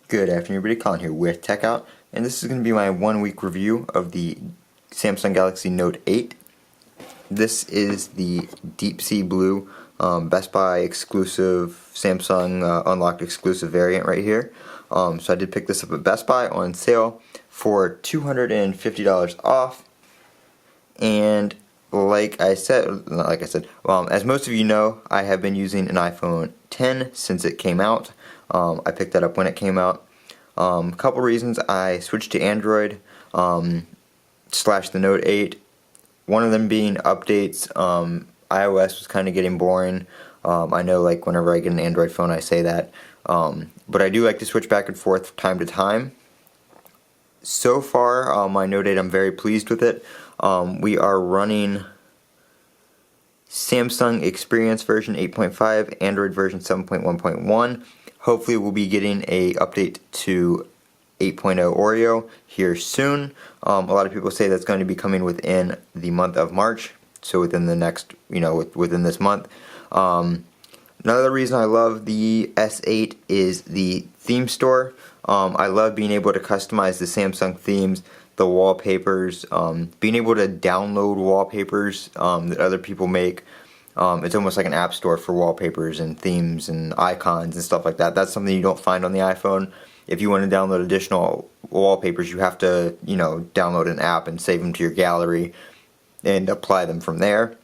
Good afternoon, everybody. Colin here with Techout, and this is going to be my 1 week review of the Samsung Galaxy Note 8. This is the deep sea blue Best Buy exclusive, Samsung unlocked exclusive variant right here. So I did pick this up at Best Buy on sale for $250 off, and as most of you know, I have been using an iPhone 10 since it came out. I picked that up when it came out. A couple reasons I switched to Android slash the Note 8. One of them being updates. iOS was kind of getting boring. I know, like, whenever I get an Android phone I say that. But I do like to switch back and forth from time to time. So far, my Note 8, I'm very pleased with it. We are running Samsung Experience version 8.5, Android version 7.1.1. Hopefully we'll be getting a update to 8.0 Oreo here soon. A lot of people say that's going to be coming within the month of March, so within the next, within this month. Another reason I love the S8 is the theme store. I love being able to customize the Samsung themes, the wallpapers, being able to download wallpapers that other people make. It's almost like an app store for wallpapers and themes and icons and stuff like that. That's something you don't find on the iPhone. If you want to download additional wallpapers, you have to, download an app and save them to your gallery and apply them from there.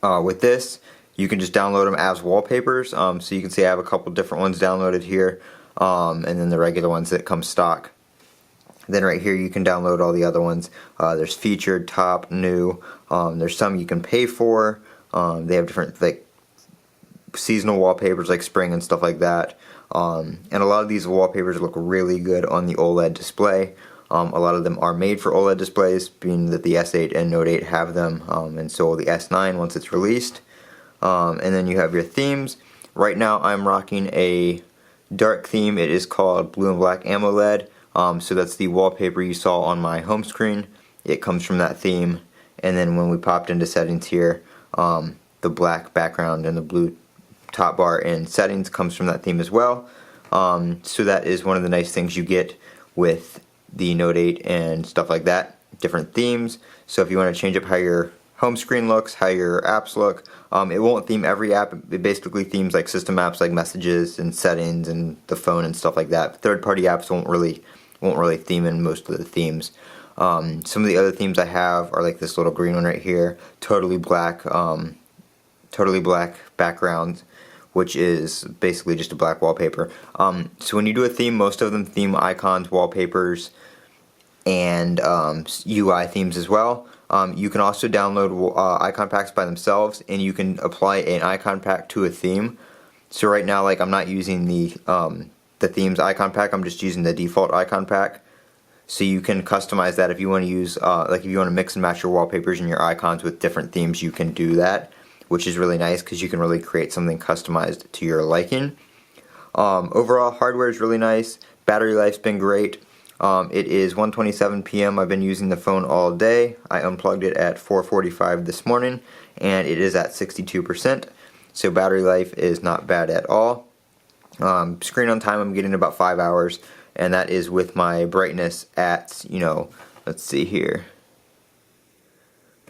With this, you can just download them as wallpapers. So you can see I have a couple different ones downloaded here, and then the regular ones that come stock. Then right here you can download all the other ones. There's featured, top, new. There's some you can pay for. They have different seasonal wallpapers like spring and stuff like that. And a lot of these wallpapers look really good on the OLED display. A lot of them are made for OLED displays, being that the S8 and Note 8 have them, and so will the S9 once it's released. And then you have your themes. Right now I'm rocking a dark theme. It is called Blue and Black AMOLED. So that's the wallpaper you saw on my home screen. It comes from that theme. And then when we popped into settings here, the black background and the blue top bar in settings comes from that theme as well. So that is one of the nice things you get with the Note 8 and stuff like that, different themes. So if you want to change up how your home screen looks, how your apps look, it won't theme every app. It basically themes like system apps like messages and settings and the phone and stuff like that. Third-party apps won't really theme in most of the themes. Some of the other themes I have are like this little green one right here, totally black background, which is basically just a black wallpaper. So when you do a theme, most of them theme icons, wallpapers, and UI themes as well. You can also download icon packs by themselves, and you can apply an icon pack to a theme. So right now, I'm not using the themes icon pack. I'm just using the default icon pack. So you can customize that if you want to use, if you want to mix and match your wallpapers and your icons with different themes, you can do that, which is really nice because you can really create something customized to your liking. Overall, hardware is really nice. Battery life's been great. It is 1:27 p.m. I've been using the phone all day. I unplugged it at 4:45 this morning, and it is at 62%. So battery life is not bad at all. Screen on time, I'm getting about 5 hours, and that is with my brightness at, let's see here.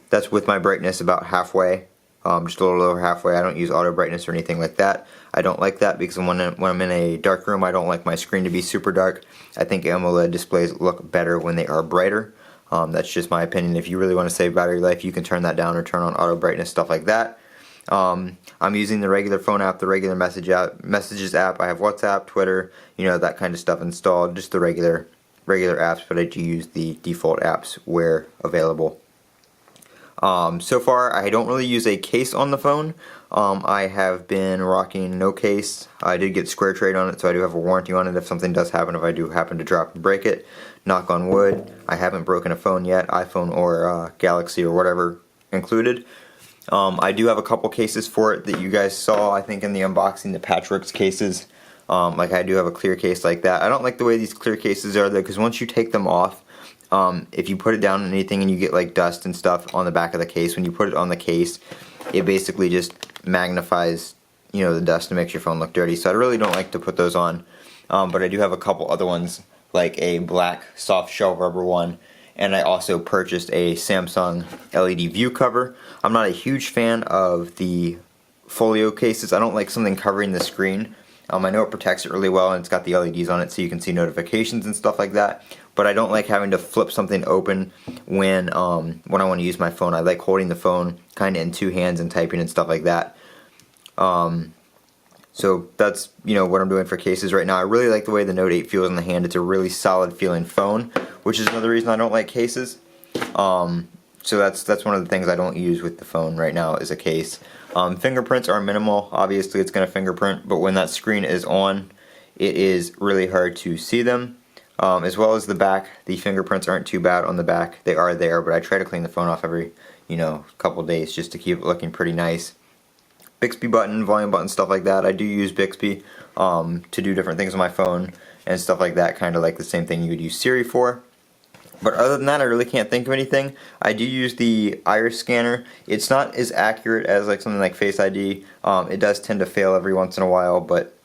That's with my brightness about halfway, just a little over halfway. I don't use auto brightness or anything like that. I don't like that because when I'm in a dark room, I don't like my screen to be super dark. I think AMOLED displays look better when they are brighter. That's just my opinion. If you really want to save battery life, you can turn that down or turn on auto brightness, stuff like that. I'm using the regular phone app, the regular messages app. I have WhatsApp, Twitter, that kind of stuff installed, just the regular apps, but I do use the default apps where available. So far, I don't really use a case on the phone. I have been rocking no case. I did get Square Trade on it, so I do have a warranty on it if something does happen, if I do happen to drop and break it. Knock on wood, I haven't broken a phone yet, iPhone or Galaxy or whatever included. I do have a couple cases for it that you guys saw, I think, in the unboxing, the Patchworks cases. I do have a clear case like that. I don't like the way these clear cases are, though, because once you take them off, if you put it down on anything and you get dust and stuff on the back of the case, when you put it on the case, it basically just magnifies, the dust and makes your phone look dirty. So I really don't like to put those on. but I do have a couple other ones, like a black soft shell rubber one, and I also purchased a Samsung LED view cover. I'm not a huge fan of the folio cases. I don't like something covering the screen. I know it protects it really well, and it's got the LEDs on it so you can see notifications and stuff like that, but I don't like having to flip something open when I want to use my phone. I like holding the phone kind of in two hands and typing and stuff like that. So that's, what I'm doing for cases right now. I really like the way the Note 8 feels in the hand. It's a really solid feeling phone, which is another reason I don't like cases. So that's one of the things I don't use with the phone right now is a case. Fingerprints are minimal. Obviously it's going to fingerprint, but when that screen is on, it is really hard to see them. As well as the back, the fingerprints aren't too bad on the back. They are there, but I try to clean the phone off every, couple days just to keep it looking pretty nice. Bixby button, volume button, stuff like that. I do use Bixby to do different things on my phone and stuff like that, kind of like the same thing you would use Siri for. But other than that, I really can't think of anything. I do use the iris scanner. It's not as accurate as like something like Face ID. It does tend to fail every once in a while, but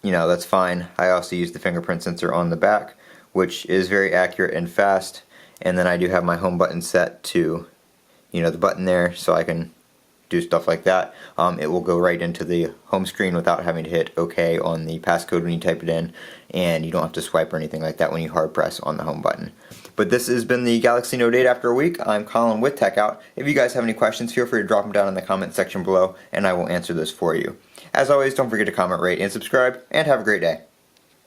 that's fine. I also use the fingerprint sensor on the back, which is very accurate and fast. And then I do have my home button set to, the button there, so I can do stuff like that. It will go right into the home screen without having to hit OK on the passcode when you type it in, and you don't have to swipe or anything like that when you hard press on the home button. But this has been the Galaxy Note 8 after a week. I'm Colin with Techout. If you guys have any questions, feel free to drop them down in the comment section below, and I will answer those for you. As always, don't forget to comment, rate, and subscribe, and have a great day.